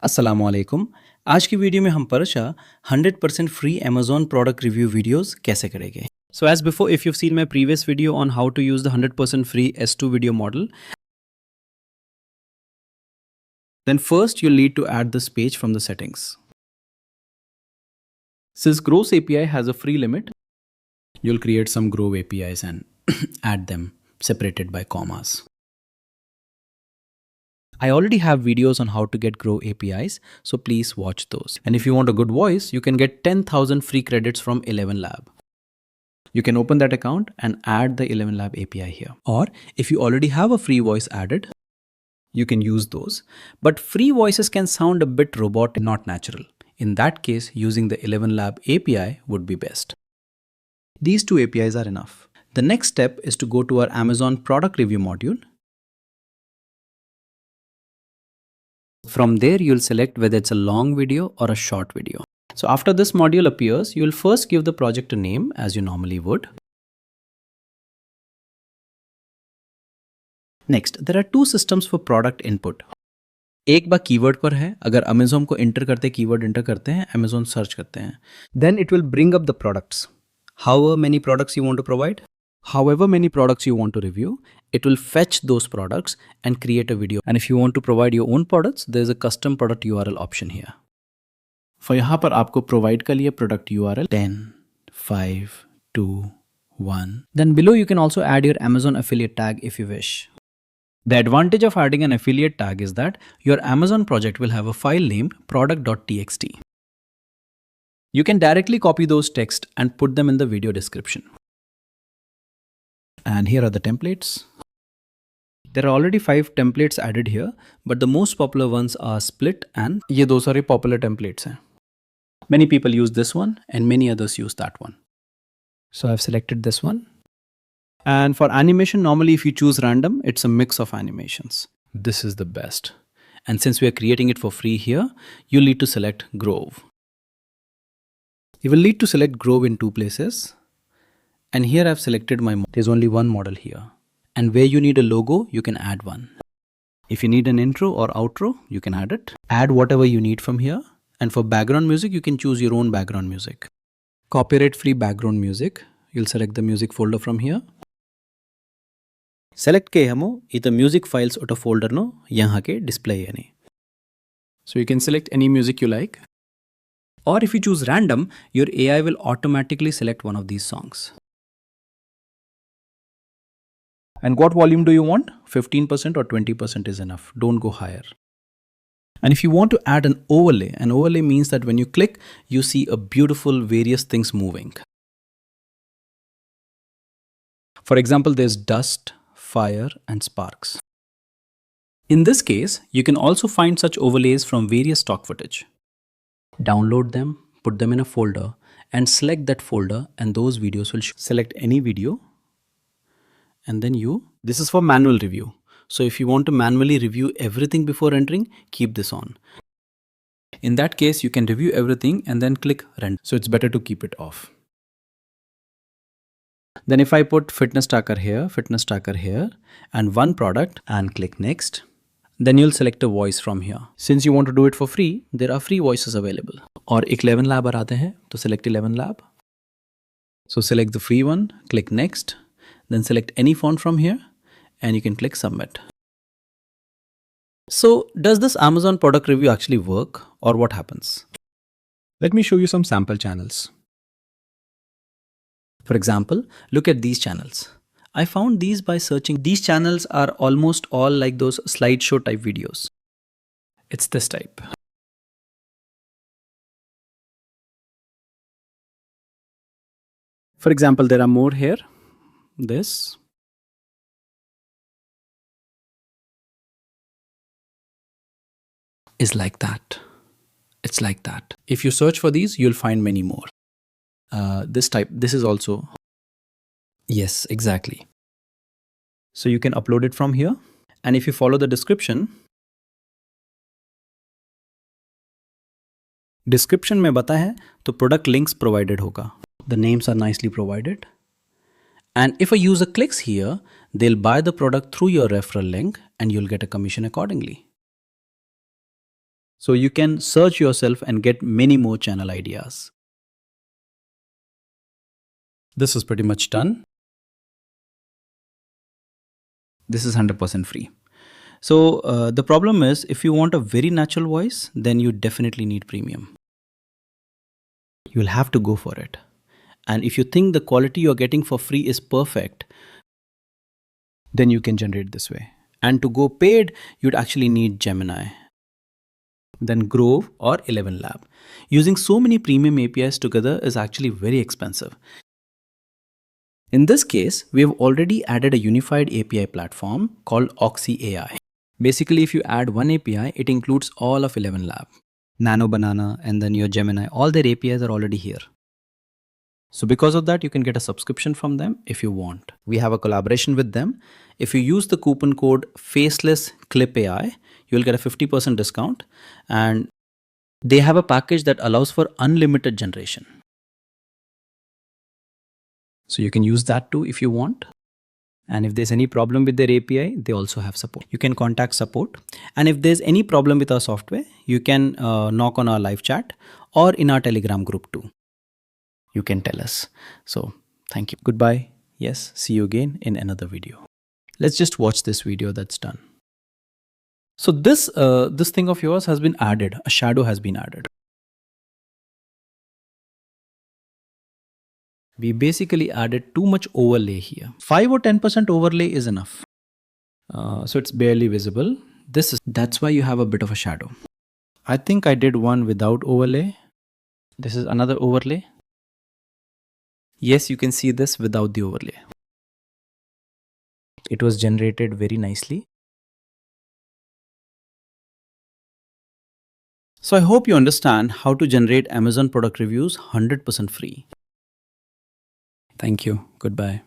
अस्सलामु अलैकुम। आज की वीडियो में हम Parsha 100% free Amazon product review videos कैसे करेंगे। So as before, if you've seen my previous video on how to use the 100% free S2 video model, then first you'll need to add this page from the settings. Since Grows API has a free limit, you'll create some Grow APIs and add them separated by commas. I already have videos on how to get Grow APIs, so please watch those. And if you want a good voice, you can get 10,000 free credits from 11 Lab. You can open that account and add the 11 Lab API here. Or if you already have a free voice added, you can use those. But free voices can sound a bit robotic and not natural. In that case, using the 11 Lab API would be best. These two APIs are enough. The next step is to go to our Amazon product review module. From there, you'll select whether it's a long video or a short video. So after this module appears, you'll first give the project a name as you normally would. Next, there are two systems for product input. एक बार keyword पर है, अगर Amazon को inter करते keyword inter करते हैं, Amazon search करते हैं. Then it will bring up the products. However many products you want to provide, however many products you want to review, it will fetch those products and create a video. And if you want to provide your own products, there is a custom product URL option here. For यहाँ पर आपको provide का लिए product URL 10, 5, 2, 1. Then below you can also add your Amazon affiliate tag if you wish. The advantage of adding an affiliate tag is that your Amazon project will have a file named product.txt. You can directly copy those text and put them in the video description. And here are the templates. There are already 5 templates added here, but the most popular ones are split and ये दो सारे popular templates हैं. Many people use this one and many others use that one. So I've selected this one. And for animation, normally if you choose random, it's a mix of animations. This is the best. And since we are creating it for free here, you'll need to select Grove. You will need to select Grove in 2 places. And here I've selected my model. There's only one model here. And where you need a logo, you can add one. If you need an intro or outro, you can add it. Add whatever you need from here. And for background music, you can choose your own background music. Copyright free background music. You'll select the music folder from here. Select के हमो इधर music files उटा folder no यहाँ के display यानी. So you can select any music you like. Or if you choose random, your AI will automatically select one of these songs. And what volume do you want? 15% or 20% is enough. Don't go higher. And if you want to add an overlay means that when you click, you see a beautiful various things moving. For example, there's dust, fire, and sparks. In this case, you can also find such overlays from various stock footage. Download them, put them in a folder, and select that folder, and those videos will select any video. And then this is for manual review. So if you want to manually review everything before entering, keep this on. In that case, you can review everything and then click render. So it's better to keep it off. Then if I put fitness tracker here, and one product and click next, then you'll select a voice from here. Since you want to do it for free, there are free voices available. Or 11 lab आते हैं, तो select 11 lab. So select the free one, click next, then select any font from here, and you can click submit. So does this Amazon product review actually work, or what happens? Let me show you some sample channels. For example, look at these channels. I found these by searching. These channels are almost all like those slideshow type videos. It's this type. For example, there are more here. This. Is like that. It's like that. If you search for these, you'll find many more. This type, this is also. Yes, exactly. So you can upload it from here. And if you follow the description में बता है तो product links provided होगा. The names are nicely provided. And if a user clicks here, they'll buy the product through your referral link and you'll get a commission accordingly. So you can search yourself and get many more channel ideas. This is pretty much done. This is 100% free. So the problem is, if you want a very natural voice, then you definitely need premium. You'll have to go for it. And if you think the quality you're getting for free is perfect, then you can generate this way. And to go paid, you'd actually need Gemini, then Grove or 11 Lab. Using so many premium APIs together is actually very expensive. In this case, we have already added a unified API platform called Oxy AI. Basically, if you add one API, it includes all of 11 Lab, Nano Banana, and then your Gemini. All their APIs are already here. So because of that, you can get a subscription from them if you want. We have a collaboration with them. If you use the coupon code FacelessClip AI, you'll get a 50% discount. And they have a package that allows for unlimited generation. So you can use that too if you want. And if there's any problem with their API, they also have support. You can contact support. And if there's any problem with our software, you can knock on our live chat or in our Telegram group too. You can tell us. So thank you. Goodbye. Yes, see you again in another video. Let's just watch this video that's done. So this thing of yours has been added. A shadow has been added. We basically added too much overlay here. 5 or 10% overlay is enough. So it's barely visible. That's why you have a bit of a shadow. I think I did one without overlay. This is another overlay. Yes, you can see this without the overlay. It was generated very nicely. So I hope you understand how to generate Amazon product reviews 100% free. Thank you. Goodbye.